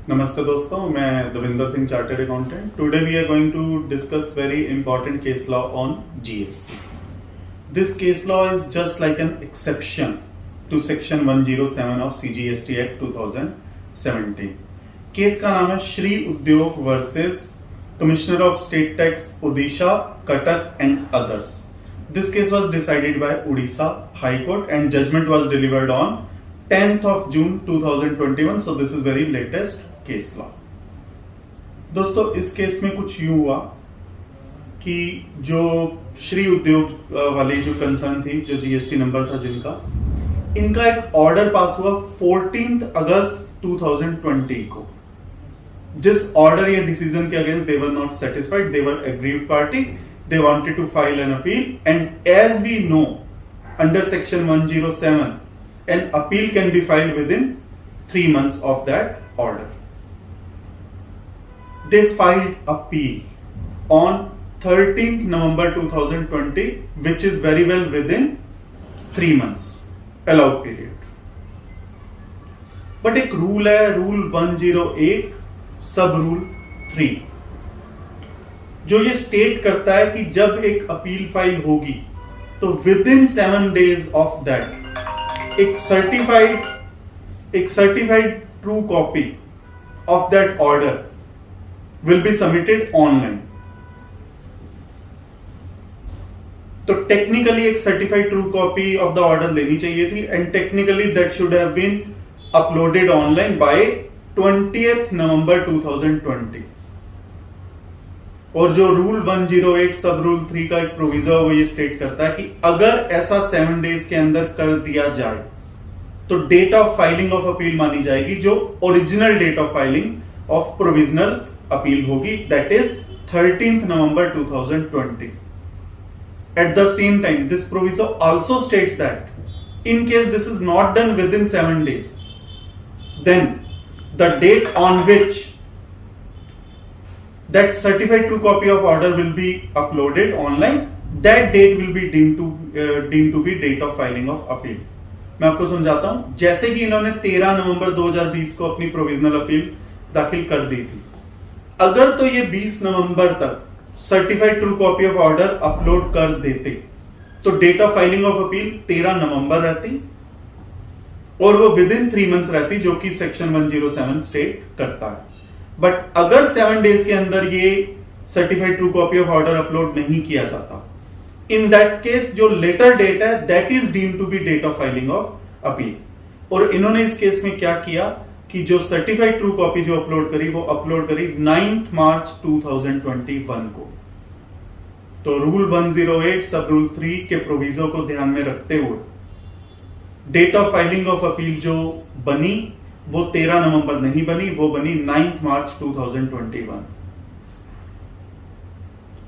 नमस्ते दोस्तों, मैं Davinder Singh, chartered accountant. Today we are going to discuss very important case law on GST. This case law is just like an exception to section 107 of CGST Act 2017. Case का नाम है श्री उद्योग versus commissioner of state tax Odisha, Cuttack and others. This case was decided by Odisha High Court and judgment was delivered on 10th of June 2021. So this is very latest case law. दोस्तों, इस case में कुछ यूं हुआ कि जो श्री उद्योग वाली जो कंसर्न थी, जो जीएसटी नंबर था जिनका, इनका एक ऑर्डर पास हुआ 14 अगस्त 2020 को. जिस ऑर्डर या डिसीजन के against they were not satisfied, they were aggrieved party, they wanted to file an appeal, and as we know under section 107 an appeal can be filed within 3 months of that order. They filed appeal on 13th November 2020, which is very well within 3 months allowed period. But एक rule है, rule 108 सब rule 3, जो ये state करता है कि जब एक अपील फाइल होगी तो within 7 days of that एक certified true copy of that order will be submitted online. तो टेक्निकली एक certified true copy of the order लेनी चाहिए थी, and technically that should have been uploaded online by 20th November 2020. और जो rule 108 सब rule 3 का एक प्रोविजन है, वो ये स्टेट करता है कि अगर ऐसा 7 डेज के अंदर कर दिया जाए तो date of filing of appeal मानी जाएगी, जो original date of filing of provisional appeal होगी, that is 13th November 2020. At the same time this provision also states that in case this is not done within 7 days, then the date on which that certified true copy of order will be uploaded online, that date will be deemed to be date of filing of appeal. मैं आपको समझाता हूं. जैसे कि इन्होंने 13 नवंबर 2020 को अपनी provisional appeal दाखिल कर दी थी, अगर तो ये 20 नवंबर तक certified true copy of order upload कर देते तो date of filing of appeal 13 नवंबर रहती और वो विद इन 3 मंथ्स रहती, जो कि सेक्शन 107 स्टेट करता है. बट अगर 7 डेज के अंदर ये certified true copy of order upload नहीं किया जाता, इन दैट केस जो लेटर डेट है that is deemed to be date of filing of appeal. और इन्होंने इस केस में क्या किया कि जो सर्टिफाइड ट्रू कॉपी जो अपलोड करी, वो अपलोड करी 9th मार्च 2021 को. तो रूल 108 सब रूल 3 के प्रोविजन को ध्यान में रखते हुए date of filing of appeal जो बनी वो 13 नवंबर नहीं बनी, वो बनी 9th मार्च 2021.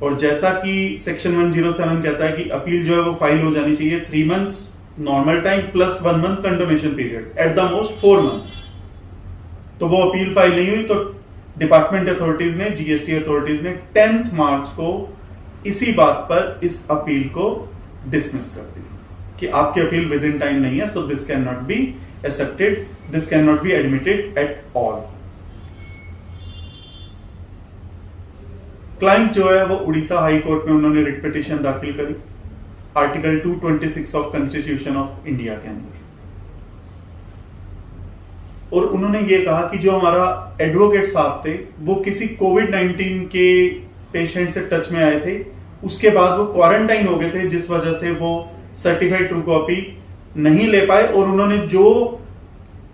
और जैसा कि सेक्शन 107 कहता है कि अपील जो है वो फाइल हो जानी चाहिए 3 months normal time plus 1 month condonation period, at the most 4 months. तो वो अपील फाइल नहीं हुई, तो डिपार्टमेंट अथॉरिटीज ने, जीएसटी अथॉरिटीज ने 10th मार्च को इसी बात पर इस अपील को डिसमिस कर दिया कि आपकी अपील विद इन टाइम नहीं है, so this can not be accepted, this cannot be admitted at all. Client जो है वो उड़ीसा हाई कोर्ट में उन्होंने रिट पिटीशन दाखिल करी article 226 of constitution of India के अंदर, और उन्होंने ये कहा कि जो हमारा एडवोकेट साहब थे वो किसी कोविड-19 के पेशेंट से टच में आए थे, उसके बाद वो क्वारंटाइन हो गए थे, जिस वजह से वो सर्टिफाइड ट्रू कॉपी नहीं ले पाए. और उन्होंने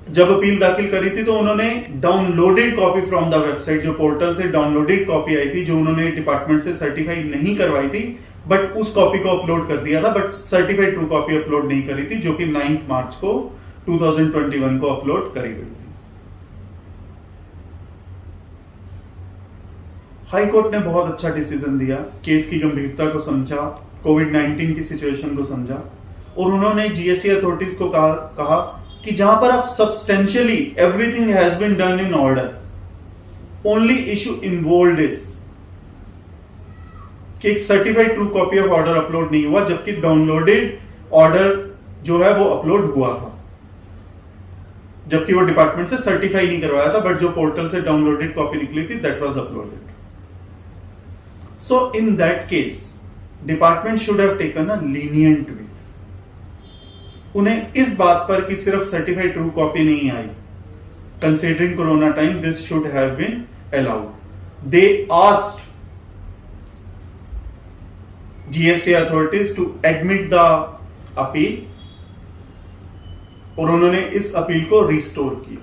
जब अपील दाखिल करी थी तो उन्होंने downloaded copy from the website, जो पोर्टल से डाउनलोडेड कॉपी आई थी, जो उन्होंने डिपार्टमेंट से सर्टिफाई नहीं करवाई थी, बट उस कॉपी को अपलोड कर दिया था, but certified true copy upload नहीं करी थी, जो कि 9th मार्च को 2021 को अपलोड करी गई थी. हाई कोर्ट ने बहुत अच्छा डिसीजन दिया, केस की गंभीरता को समझा, कोविड-19 की सिचुएशन को समझा, और उन्होंने जीएसटी अथॉरिटीज को कहा कि जहां पर आप substantially everything has been done in order, only issue involved is कि एक certified true copy of order upload नहीं हुआ, जबकि डाउनलोडेड ऑर्डर जो है वो अपलोड हुआ था. जबकि वो डिपार्टमेंट से सर्टिफाई नहीं करवाया था, बट जो पोर्टल से डाउनलोडेड कॉपी निकली थी that was uploaded. So in that case department should have taken a lenient way. उन्हें इस बात पर कि सिर्फ सर्टिफाइड ट्रू कॉपी नहीं आई, considering corona time, this should have been allowed. They asked GST authorities to admit the appeal और उन्होंने इस अपील को रिस्टोर किया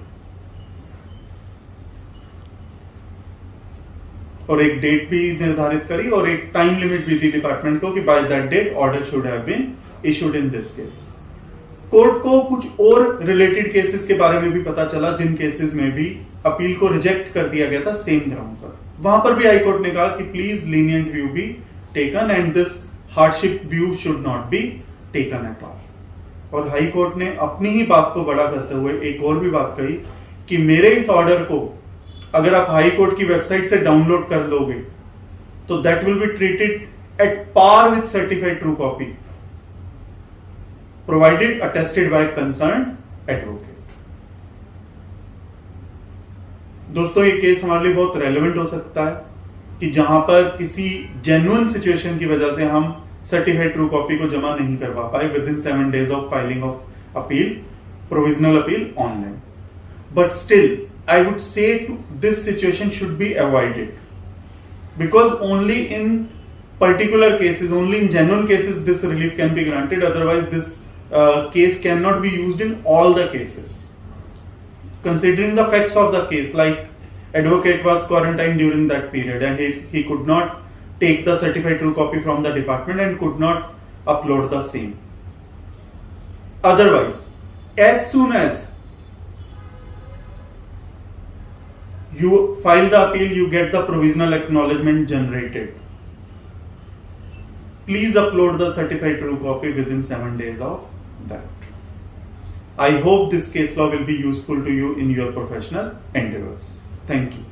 और एक डेट भी निर्धारित करी और एक टाइम लिमिट भी दी डिपार्टमेंट को कि by that date order should have been issued in this case. Court को कुछ और रिलेटेड केसेस के बारे में भी पता चला जिन केसेस में भी अपील को रिजेक्ट कर दिया गया था सेम ग्राउंड पर. वहां पर भी हाई कोर्ट ने कहा कि please lenient view be taken and this hardship view should not be taken at all. और हाई कोर्ट ने अपनी ही बात को बड़ा करते हुए एक और भी बात कही कि मेरे इस ऑर्डर को अगर आप हाई कोर्ट की वेबसाइट से डाउनलोड कर लोगे तो that will be treated at par with certified true copy provided attested by concerned advocate. दोस्तों, ये केस हमारे लिए बहुत रेलेवेंट हो सकता है कि जहां पर किसी जेन्युइन सिचुएशन की वजह से हम सर्टिफाइड ट्रू कॉपी को जमा नहीं करवा पाए with in 7 days of filing of appeal, provisional appeal online. But still I would say this situation should be avoided because only in particular cases, only in genuine cases this relief can be granted. Otherwise this case cannot be used in all the cases. Considering the facts of the case, like advocate was quarantined during that period and he could not take the certified true copy from the department and could not upload the same. Otherwise, as soon as you file the appeal, you get the provisional acknowledgement generated. Please upload the certified true copy within 7 days of that. I hope this case law will be useful to you in your professional endeavors. Thank you.